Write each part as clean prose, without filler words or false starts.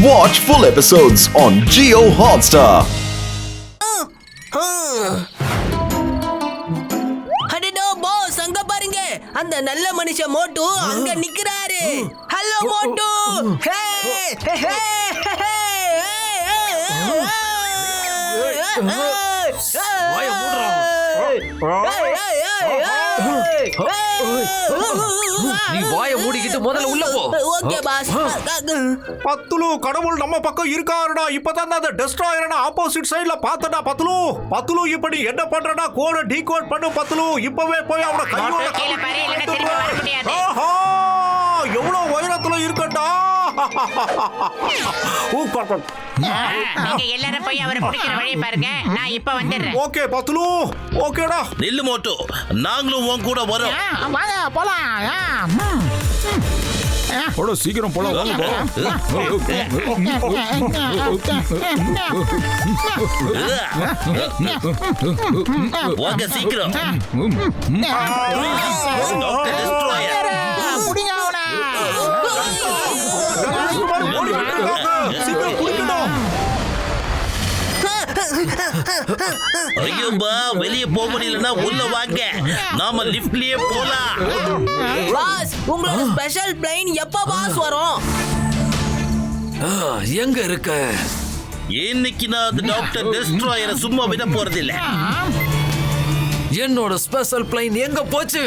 Watch full episodes on Jio Hotstar. அடடோ boss, அங்க பாருங்க, அந்த நல்ல மனுஷன் மோட்டு அங்க நிக்கிறாரு. ஹலோ மோட்டு. நீ வாயை மூடிக்கிட்டு முதல்ல உள்ள போ. Okay pass. பத்துலு, கடவுள் நம்ம பக்கம் இருக்காருடா. இப்பதான் அந்த டெஸ்ட்ராயரை ஆப்போசிட் சைடுல பார்த்தடா பத்துலு. பத்துலு, இப்ப நீ என்ன பண்றடா? கோட டீகோட் பண்ணு பத்துலு. இப்பவே போய் அவன கையோட கீழ பாரு, இல்லனா திருப்பி வர முடியாது. ஆஹா, எவ்வளவு உயரத்துல இருக்கடா. நீங்க எல்லாரும் போய் அவரை பிடிக்கிற வழி பாருங்க. நான் இப்ப வந்துடுறேன். ஓகே பத்துலு, ஓகேடா. நில்லு மோட்டோ, நாங்களும் உன் கூட வரோம். வாங்க போலாம். போடா, சீக்கிரம் போலாம். வாங்க சீக்கிரம். Doctor destroyer. புடிங்க அவனை. சீக்கிரம் குடிக்கணும். ஐயோபா, வெளியே போக முடியலன்னா உள்ள வாங்க, நாம லிஃப்ட்லயே போலாம். பாஸ், உங்களோட ஸ்பெஷல் பிளைன் எப்ப பாஸ் வரும்? எங்க இருக்க? இன்னைக்கு நான் அந்த டாக்டர் டெஸ்ட்ராயரை சும்மா விட போறதில்ல. என்னோட ஸ்பெஷல் பிளைன் எங்க போச்சு?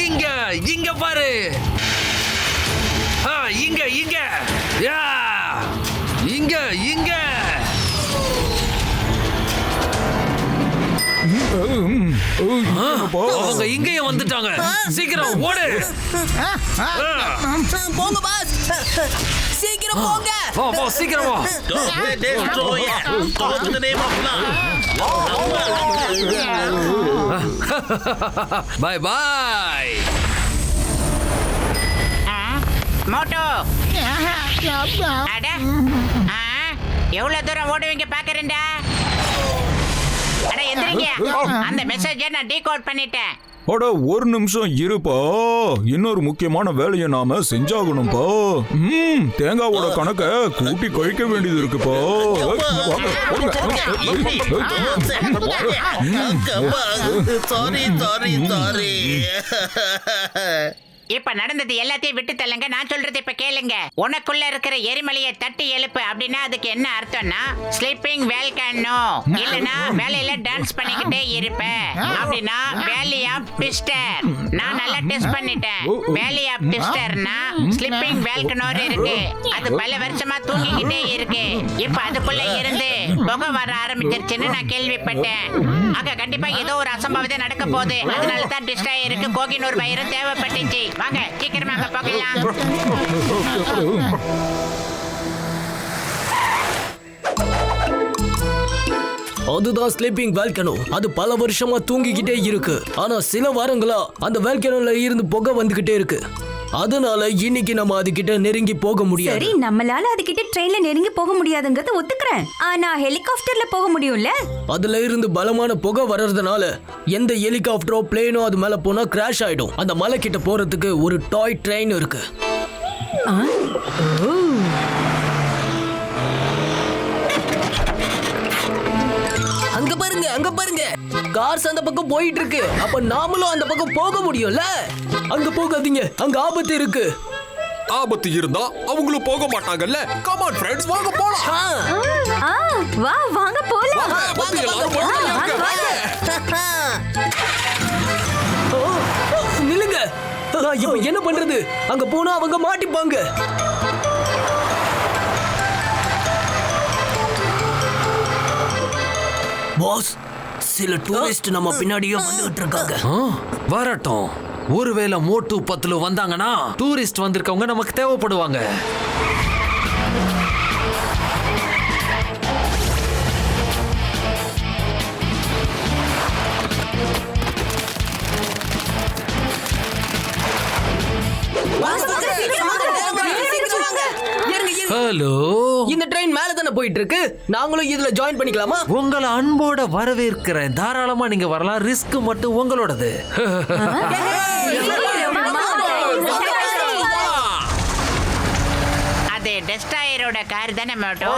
இங்க இங்க பாரு. இங்க இங்க இங்க இங்க. அவங்க இங்கேயே வந்துட்டாங்க. சீக்கிரம் ஓடு. போங்க பாஸ், சீக்கிரம் போங்க. வா சீக்கிரம் வா. Doctor destroyer, talk in the name of love. Bye bye. மோட்டோ, அட, எவ்வளவு தூரம் ஓடுவீங்க பாக்குறேன்டா. அட எந்திரிங்க, அந்த மெசேஜை நான் டீகோட் பண்ணிட்டேன். அட, ஒரு நிமிஷம் இருப்பா. இன்னொரு முக்கியமான வேலையை நாம செஞ்சாகணும்பா. தேங்காவோட கணக்க கூட்டி கழிக்க வேண்டியது இருக்குப்பா. சாரி. இப்ப நடந்தது எல்லாத்தையும் விட்டு தள்ளுங்க. நான் சொல்றது இப்ப கேளுங்க. உனக்குள்ள இருக்கிற எரிமலையை தட்டி எழுப்பு அப்படின்னா அதுக்கு என்ன அர்த்தம்னா ஸ்லீப்பிங் வேல்கானோ, இல்லனா வேலையில டான்ஸ் பண்ணிக்கிட்டே இருப்ப அப்படின்னா வேலி ஆஃப் ட்விஸ்டர். நான் நல்லா டெஸ்ட் பண்ணிட்டேன். வேலி ஆஃப் ட்விஸ்டர்னா ஸ்லீப்பிங் வேல்கானோ இருக்கு, அது பல வருஷமா தூங்கிக்கிட்டே இருக்கு. இப்ப அதுக்குள்ள இருந்து புகை வர ஆரம்பிச்சிருச்சுன்னு நான் கேள்விப்பட்டேன். ஆக கண்டிப்பா ஏதோ ஒரு அசம்பாவிதம் நடக்க போகுது. அதனால தான் டிஸ்ட்ராய் இருக்கு. கோகினூர் வைரம் தேவைப்பட்டுச்சு. வாங்க சீக்கிரமாக போகலாம். அதுதான் ஸ்லீப்பிங் வால்கனோ. அது பல வருஷமா தூங்கிக்கிட்டே இருக்கு. ஆனா சில வாரங்களா அந்த வால்கனோல இருந்து புகை வந்துகிட்டே இருக்கு. அதனால இன்னைக்கு நம்ம அதுகிட்ட நெருங்கி போக முடியாது. சரி, நம்மளால அதுகிட்ட ட்ரெயின்ல நெருங்கி போக முடியாதுங்கறத ஒத்துக்கிறேன். ஆனா ஹெலிகாப்டர்ல போக முடியும்ல? அதுல இருந்து பலமான புகை வர்றதுனால எந்த ஹெலிகாப்டரோ பிளேனோ அது மேல போனா கிராஷ் ஆயிடும். அந்த மலை கிட்ட போறதுக்கு ஒரு டாய் ட்ரெயின் இருக்கு. அங்க பாருங்க, அங்க பாருங்க, கார்ஸ் அந்த பக்கம் போயிட்டு இருக்கு. அப்ப நாமளும் அந்த பக்கம் போக முடியும்ல? அங்க போகாதீங்க, அங்க ஆபத்து இருக்கு. ஆபத்து இருந்தா அவங்களும் போக மாட்டாங்கல்ல. கம் ஆன் ஃப்ரெண்ட்ஸ், வாங்க போலாம். வா வாங்க போலாம். நில்லுங்க. இப்ப என்ன பண்றது? அங்க போனா அவங்க மாட்டிப்பாங்க. பாஸ், சில டூரிஸ்ட் நம்ம பின்னாடியே வந்துகிட்டு இருக்காங்க. வரட்டும். ஒருவேளை மோட்டு பத்துல வந்தாங்கன்னா டூரிஸ்ட் வந்திருக்கவங்க நமக்கு தேவைப்படுவாங்க. ஹலோ, இந்த ட்ரெயின் மேல தானே போயிட்டு இருக்கு. நாங்களும் இதுல ஜாயின் பண்ணிக்கலாமா? உங்களை அன்போட வரவேற்கிறேன். தாராளமா நீங்க வரலாம். ரிஸ்க் மட்டும் உங்களோடது. டெஸ்ட்ராயரோட கார் தானே மோட்டோ?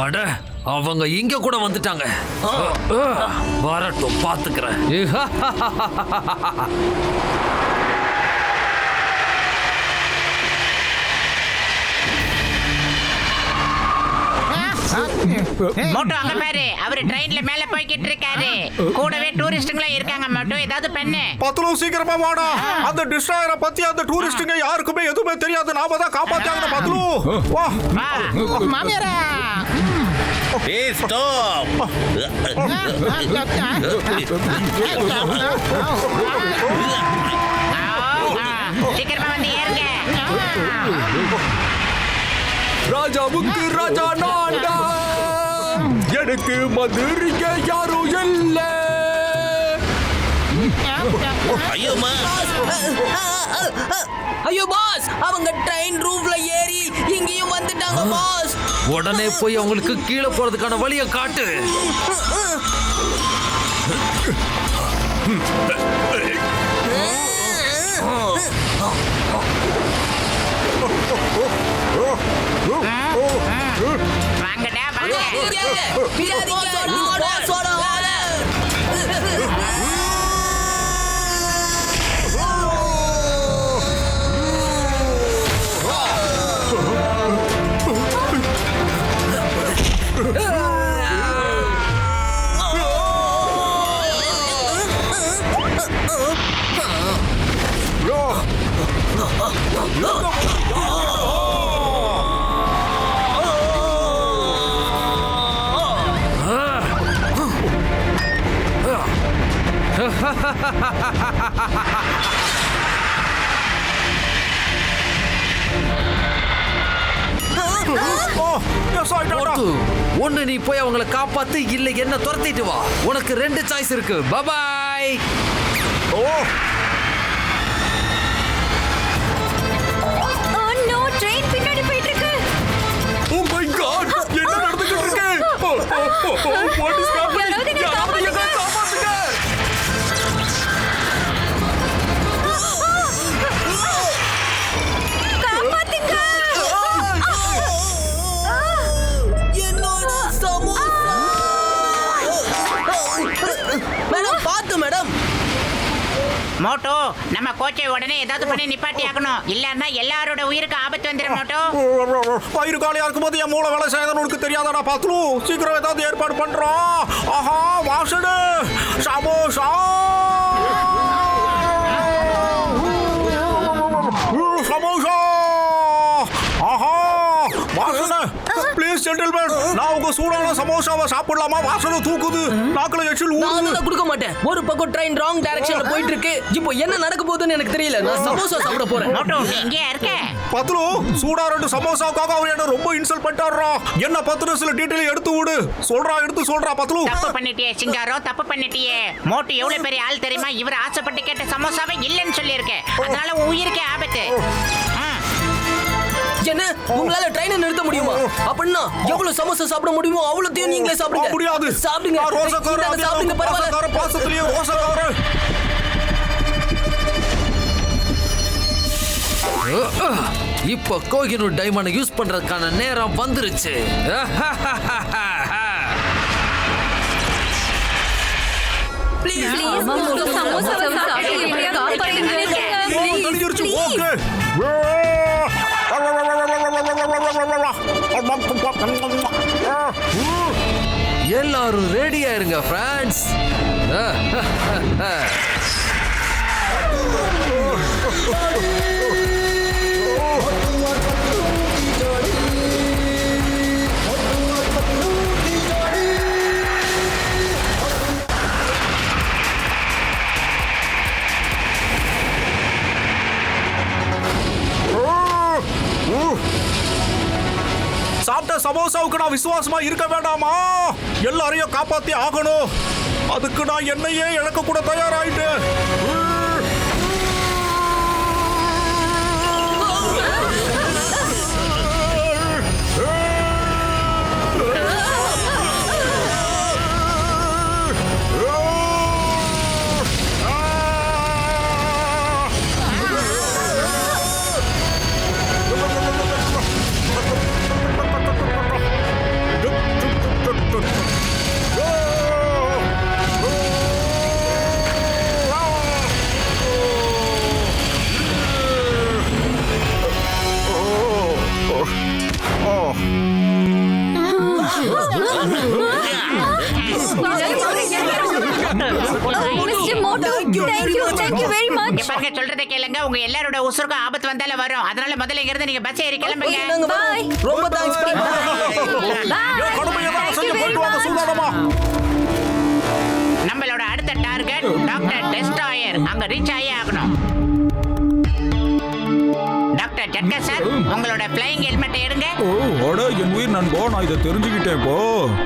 அட அவங்க இங்க கூட வந்துட்டாங்க. வரட்டும், பாத்துக்கிறேன். மோட்டோ அங்க பாரு, அவரு ட்ரெயின்ல மேல போய்கிட்டு இருக்காரு. கூடவே டூரிஸ்டுங்களா இருக்காங்க மோட்டோ, ஏதாவது பண்ணு. பத்துலு சீக்கிரமா வாடா. அந்த டிஸ்ட்ராயரை பத்தி அந்த டூரிஸ்டுங்க யாருக்குமே எதுவுமே தெரியாது. நாம தான் காப்பாத்தாங்க பத்துலு. வா மாமியாரே ஏய் ஸ்டாப். சீக்கிரமா வந்து ஏறுங்க. ராஜாவுக்கு ராஜா நான்டா, எனக்கு மதுரிக்க யாரும் இல்ல. ஐயோமா, ஐயோ பாஸ், அவங்க ட்ரெயின் ரூஃப்ல ஏறி இங்கேயும் வந்துட்டாங்க பாஸ். உடனே போய் அவங்களுக்கு கீழே போறதுக்கான வழியை காட்டு. வாங்கடா வாங்க. ஒண்ணு நீ போய் அவங்கள காப்பாத்து, இல்ல என்ன துரத்திட்டு வா. உனக்கு 2 சாய்ஸ் இருக்கு. பபாய். ட்ரெயின் பின்னாடி போயிட்டு இருக்கு. ஓ மை காட், என்ன நடந்துட்டு இருக்கு? What is happening? யாராவது காப்பாத்துங்க. என்னோட சமோசா. மேடம் பாத்து மேடம். மோட்டோ, நம்ம கோச்சை உடனே ஏதாவது பண்ணி நிப்பாட்டி ஆகணும். இல்லன்னா எல்லாரோட உயிருக்கு ஆபத்து வந்துடும் மோட்டோ. வயிறு காலியா இருக்கும்போது என் மூளை வேலை செய்யணும்னு உனக்கு தெரியாதாடா பத்துலு? சீக்கிரம் ஏதாவது ஏற்பாடு பண்றோம். ஆஹா, வாசடு சமோசா. சமோசா. ஆஹா, வாசனை. ப்ளீஸ் ஜென்டில்மேன், நான் உங்க சூடான சமோசாவை சாப்பிடலாமா? வாசனை தூக்குது, நாக்குல எச்சில் நான் ஊறுது. அதெல்லாம் கொடுக்க மாட்டேன். ஒரு பக்கம் ட்ரெயின் ராங் டைரக்ஷன்ல போயிட்டு இருக்கு. இப்போ என்ன நடக்க போகுதுன்னு எனக்கு தெரியல. நான் சமோசா சாப்பிட போறேன். மோட்டோ, நீ இங்கே இருக்க. பத்துலு, சூடா 2 சமோசாவுக்காக அவர் என்ன ரொம்ப இன்சல்ட் பண்ணிட்டாரா. என்ன பத்துலு சில டீடைல் எடுத்து விடு. எடுத்து சொல்றா பத்துலு. தப்பு பண்ணிட்டியே சிங்காரோ, தப்பு பண்ணிட்டியே. மோட்டு எவ்வளவு பெரிய ஆள் தெரியுமா? இவர் ஆசைப்பட்டு கேட்ட சமோசாவை இல்லைன்னு சொல்லியிருக்கேன். அதனால உன் உயிருக்கே ஆபத்து. என்ன உங்களால ட்ரெயினை நிறுத்த முடியுமா? அப்படின்னா எவ்வளவு சமோசா சாப்பிட முடியுமோ அவ்வளவுத்தையும் நீங்களே சாப்பிடுங்க. முடியாது. சாப்பிடுங்க. ரோசக்காரன் சாப்பிடுங்க, பரவாயில்ல. பாசத்திலேயே ரோசக்காரன். இப்ப கோஹினூர் டைமண்ட் யூஸ் பண்றதுக்கான நேரம் வந்துருச்சு. ப்ளீஸ் சமோசாவை சாப்பிட்டு எப்படியா காப்பாத்துங்க. தெரிஞ்சிருச்சு. ஓகே. எல்லாரும் ரெடியா இருங்க ஃப்ரெண்ட்ஸ். சாப்பிட்ட சமோசாவுக்கு நான் விசுவாசமா இருக்க வேண்டாமா? எல்லாரையும் காப்பாத்தி ஆகணும். அதுக்கு நான் என்னையே இழக்க கூட தயாராயிட்டேன். தேங்க்யூ வெரி இங்க மச். பாருங்க, சொல்றதை கேளுங்க. உங்க எல்லாரோட உசுருக்கும் ஆபத்து வந்தாலும் வரும். அதனால முதல்ல இங்க இருந்து நீங்க பஸ் ஏறி கிளம்புங்க. Bye. ரொம்ப தேங்க்ஸ் என் கடமையை தான் செய்ய போயிட்டு வாங்க சூதானமா. நம்மளோட அடுத்த டார்கெட் டாக்டர் டெஸ்ட்ராயர். அங்க ரீச் ஆகி ஆகணும். டாக்டர் ஜட்கா சார், உங்களோட ஃப்ளையிங் ஹெல்மெட்டை எடுங்க. அட என் உயிர் நண்பா, நான் இதை தெரிஞ்சுக்கிட்டேன் இப்போ.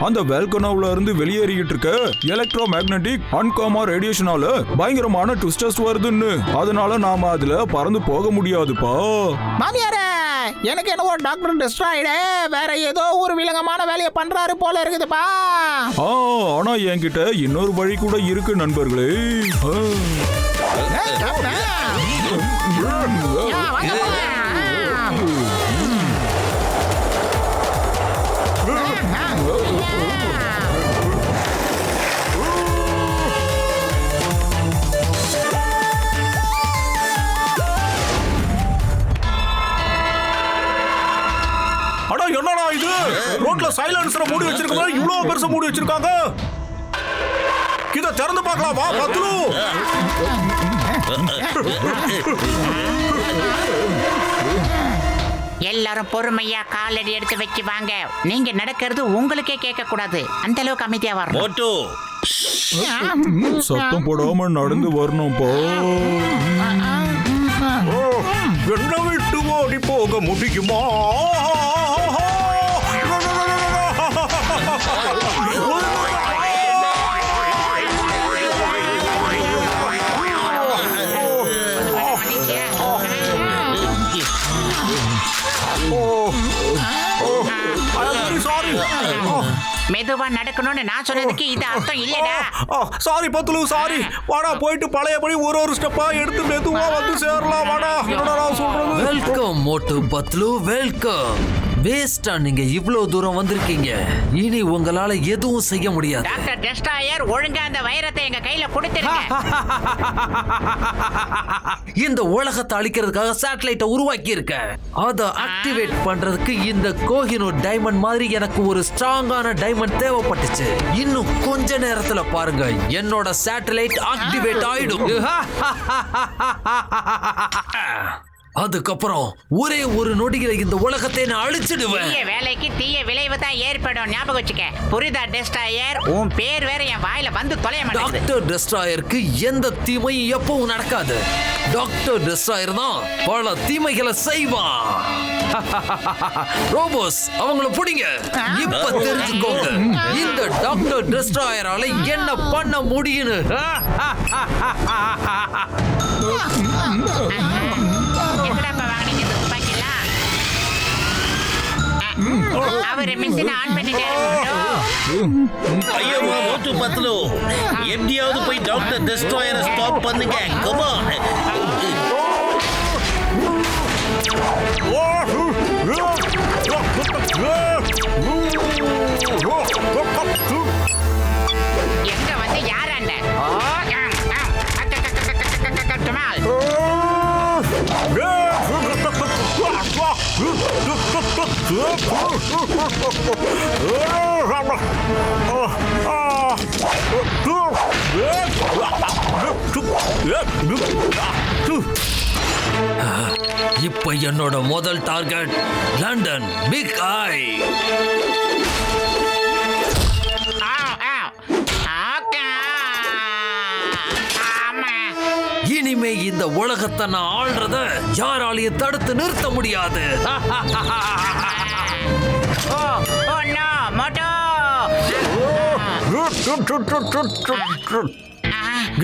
அந்த வேல்கனோவ்ல இருந்து வெளியேறிக்கிட்டு இருக்க எலக்ட்ரோ மேக்னெட்டிக் அன்காமா ரேடியேஷனால பயங்கரமான ட்விஸ்டர்ஸ் வருதுன்னு. அதனால நாம அதுல பறந்து போக முடியாதுப்பா. மாமியாரே, எனக்கு என்னவோ டாக்டர் டெஸ்ட்ராய்டு வேற ஏதோ ஒரு விலங்கமான வேலையை பண்றாரு போல இருக்குதுப்பா. ஆனா என்கிட்ட இன்னொரு வழி கூட இருக்கு நண்பர்களே. அட என்னடா இது? ரோட்ல சைலன்சரை மூடி வச்சிருக்கோம், இவ்வளவு பெருசா மூடி வச்சிருக்காங்க. இத திறந்து பார்க்கலாம் வா பத்லு. எல்லாரும் பொறுமையா காலடி எடுத்து வச்சு வாங்க. நீங்க நடக்கிறது உங்களுக்கே கேட்க கூடாது. அந்த அளவுக்கு அமைதியா வரணும். மோட்டு சத்தம் போடாம நடந்து வரணும்ப்பா. என்ன விட்டு ஓடி போக முடியுமா? மெதுவா நடக்கணும்னு நான் சொன்னதுக்கு இது அர்த்தம் இல்லடா. சாரி பத்லு, சாரி. வாடா போயிட்டு பழையபடி ஒரு ஸ்டெப்பா எடுத்து மெதுவா வந்து சேரலாம். வாடா. என்னடா நான் சொல்றது? வெல்கம் மோட்டு பத்லு, வெல்கம். வேஸ்டா நீங்க இவ்வளவு தூரம் வந்திருக்கீங்க. இனி உங்களால எதுவும் செய்ய முடியாது. டாக்டர் டெஸ்ட்ராயர், ஒழுங்கா அந்த வைரத்தை எங்க கையில கொடுத்துருங்க. இந்த உலகத்தை அழிக்கிறதுக்காக சேட்டலைட்டை உருவாக்கி இருக்க. அதை ஆக்டிவேட் பண்றதுக்கு இந்த கோஹினூர் டைமண்ட் மாதிரி எனக்கு ஒரு ஸ்ட்ராங்கான டைமண்ட் தேவைப்பட்டுச்சு. இன்னும் கொஞ்ச நேரத்துல பாருங்க, என்னோட சேட்டலைட் ஆக்டிவேட் ஆயிடும். அதுக்கப்புறம் ஒரே ஒரு நொடியில இந்த உலகத்தை நான் அழிச்சிடுவேன். தீய வேலைக்கு தீய விளைவு தான் ஏற்படும். ஞாபகம் வச்சுக்க. புரிதா டெஸ்ட்ராயர்? உன் பேர் வேற என் வாயில வந்து தொலைய மாட்டேங்குது. டாக்டர் டெஸ்ட்ராயருக்கு எந்த தீமையும் எப்பவும் நடக்காது. டாக்டர் டெஸ்ட்ராயர் தான் பல தீமைகளை செய்வான். ரோபோஸ், அவங்கள புடிங்க. இப்ப தெரிஞ்சுக்கோங்க இந்த டாக்டர் டெஸ்ட்ராயரால என்ன பண்ண முடியும்னு. எங்கடாப்பா வாங்குனீங்க இந்த துப்பாக்கிலாம்? அவரு மிஷினை ஆன் பண்ணிட்டாரு. ஐயோ மோட்டு பத்லு, எப்படியாவது போய் டாக்டர் டெஸ்ட்ராயரை ஸ்டாப் பண்ணுங்க. Come on. எங்க வந்து யாராண்ட? இப்ப என்னோட முதல் டார்கெட் லண்டன் பிக் ஐ. இனிமே இந்த உலகத்தை நான் ஆள்றத யாராலையும் தடுத்து நிறுத்த முடியாது.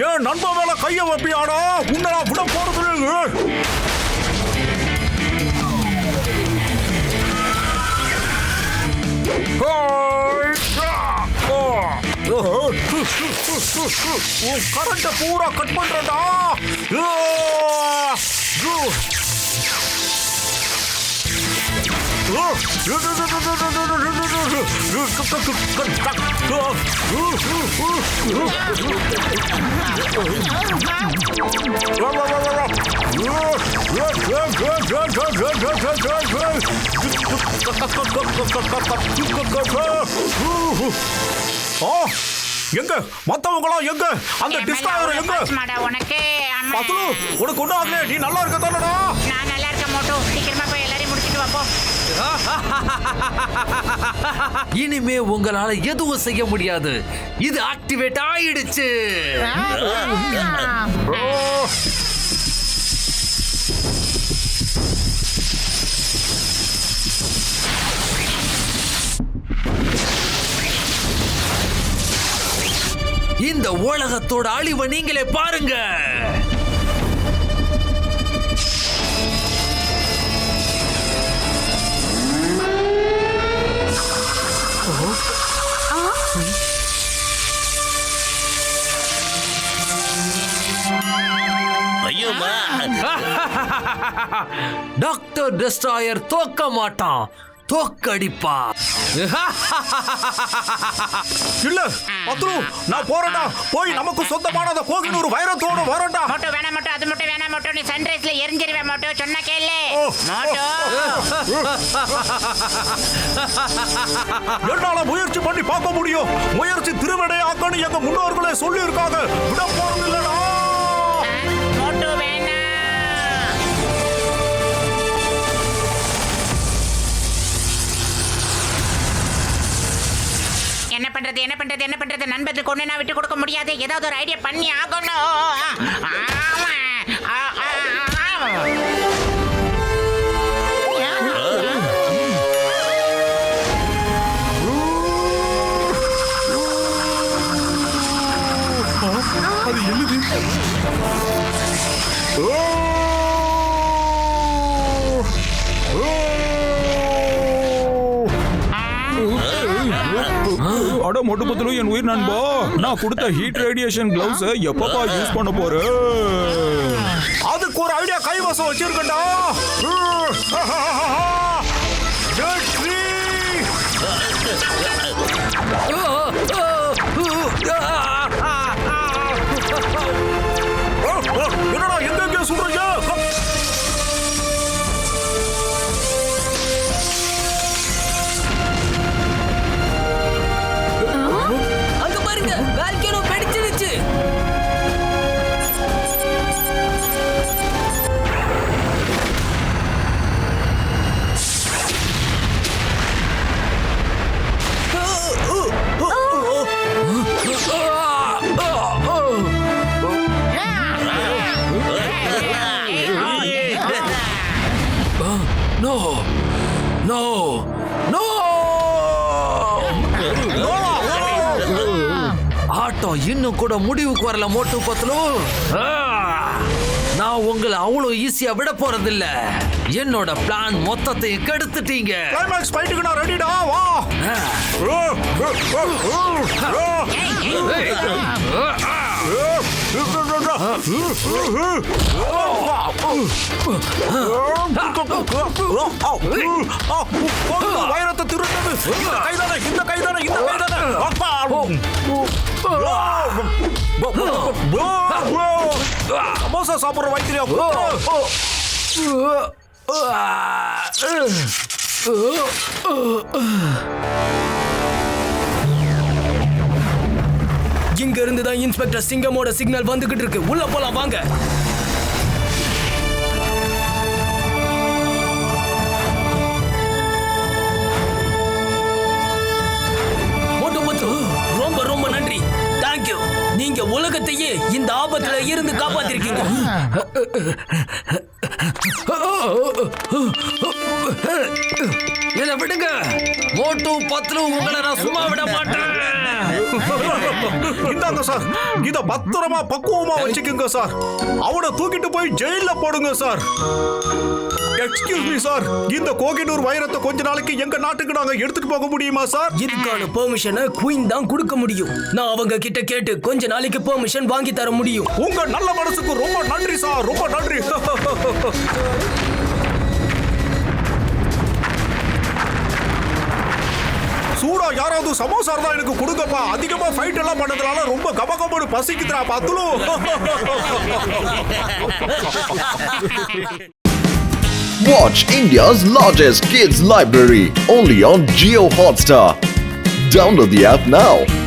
ஏன் நண்பா மேல கைய வைப்பியாடா? உன்னை விட போறது. கரண்ட பூரா கட் பண்றடா. எங்க மத்தவங்களா எங்க அந்த டிஸ்ட்ராயர் எங்க உனக்கு பத்துலு உனக்கு ஒண்ணு ஆகல நீ நல்லா இருக்க தானடா நான் நல்லா இருக்க மோட்டோ சீக்கிரமா போய் எல்லாரையும் முடிச்சிட்டு வா போ இனிமே உங்களால எதுவும் செய்ய முடியாது இது ஆக்டிவேட் ஆயிடுச்சு இந்த உலகத்தோட அழிவை நீங்களே பாருங்க ஐயோமா டாக்டர் டெஸ்ட்ராயர் தோக்க மாட்டான் தோக்கடிப்பா இல்ல பத்துலு நான் போறேன்டா போய் நமக்கு சொந்தமான கோகினூர் வைரத்தோட வரேன்டா மோட்டோ வேணாம் மோட்டோ அது மட்டும் வேணாம் மோட்டோ நீ சன்ரைஸ்ல எரிஞ்சிருவேன் மோட்டோ சொன்னா கேளு மோட்டோ என்னால முயற்சி பண்ணி பார்க்க முடியும் முயற்சி திருவிடை ஆக்கணும் எங்க முன்னோர்களே சொல்லி இருக்காங்க விட போறது இல்லடா மோட்டோ வேணாம் என்ன பண்றது நண்பருக்கு ஒண்ணு நான் விட்டு கொடுக்க முடியாது ஏதாவது ஒரு ஐடியா பண்ணி ஆகணும் அது எழுது அட மொட்டு பத்துலு என் உயிர் நண்பா நான் கொடுத்த ஹீட் ரேடியேஷன் கிளவுஸ் எப்பப்பா யூஸ் பண்ண போறேன் அதுக்கு ஒரு ஐடியா கைவசம் வச்சிருக்கேன்டா என்னடா எங்க சொல்றீங்க அங்க பாருங்க வால்கேனோ வெடிச்சிடுச்சு நோ நோ நோ ஆட்டம் இன்னும் கூட முடிவுக்கு வரல மோட்டு பத்துலு நான் உங்களை அவ்வளவு ஈஸியா விட போறதில்ல என்னோட பிளான் மொத்தத்தையும் கெடுத்துட்டீங்க கிளைமாக்ஸ் ஃபைட்டுக்கு நான் ரெடிடா வா வைரத்தை திருட்டது இந்த கைதானே சமோசா சாப்பிடுற வைத்திரியா இங்க இருந்து தான் இன்ஸ்பெக்டர் சிங்கமோட சிக்னல் வந்துகிட்டு இருக்கு உள்ள போலாம் வாங்க ரொம்ப ரொம்ப நன்றி தேங்க்யூ நீங்க உலகத்தையே இந்த ஆபத்துல இருந்து காப்பாத்திருக்கீங்க என்ன விடுங்க மோட்டு பத்துலு உங்களை நான் சும்மா விட மாட்டேன் இந்தாங்க சார் இத பத்திரமா பக்குவமா வச்சுக்கோங்க சார் அவனை தூக்கிட்டு போய் ஜெயில போடுங்க சார் எக்ஸ்கியூஸ் மீ சார் இந்த கோகினூர் வைரத்தை கொஞ்ச நாளைக்கு எங்க நாட்டுக்கு நாங்க எடுத்துட்டு போக முடியுமா சார் இதுக்கான பெர்மிஷனை குயின் தான் கொடுக்க முடியும் நான் அவங்க கிட்ட கேட்டு கொஞ்ச நாளைக்கு பெர்மிஷன் வாங்கி தர முடியும் உங்க நல்ல மனசுக்கு ரொம்ப நன்றி சார் ரொம்ப நன்றி சூடா யாராவது சமோசா தான் எனக்கு கொடுங்கப்பா அதிகமா ஃபைட் எல்லாம் பண்ணதுனால ரொம்ப கபகபன்னு பசிக்குதுடா பத்துலு Watch India's largest kids library only on Jio Hotstar. Download the app now.